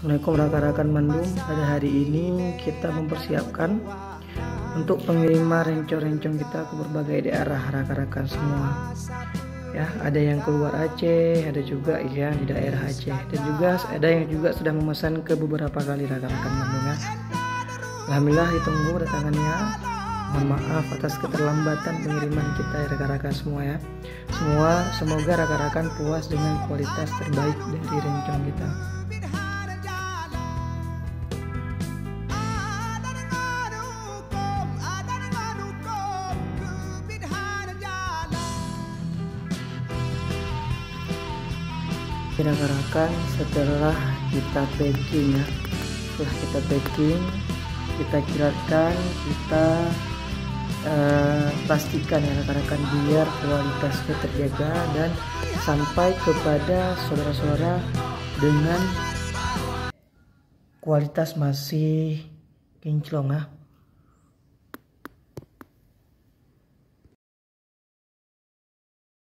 Assalamualaikum rekan-rekan Bandung. Pada hari ini kita mempersiapkan untuk pengiriman rencong-rencong kita ke berbagai daerah rekan-rekan semua. Ya, ada yang keluar Aceh, ada juga yang di daerah Aceh, dan juga ada yang juga sudah memesan ke beberapa kali rekan-rekan Bandung ya. Alhamdulillah ditunggu datangannya. Mohon maaf atas keterlambatan pengiriman kita ya rekan-rekan semua ya. Semoga rekan-rekan puas dengan kualitas terbaik dari rencong kita. Rekan-rekan, setelah kita packing ya, kita kilatkan, kita pastikan ya rekan-rekan biar kualitasnya terjaga dan sampai kepada saudara-saudara dengan kualitas masih kinclong ya.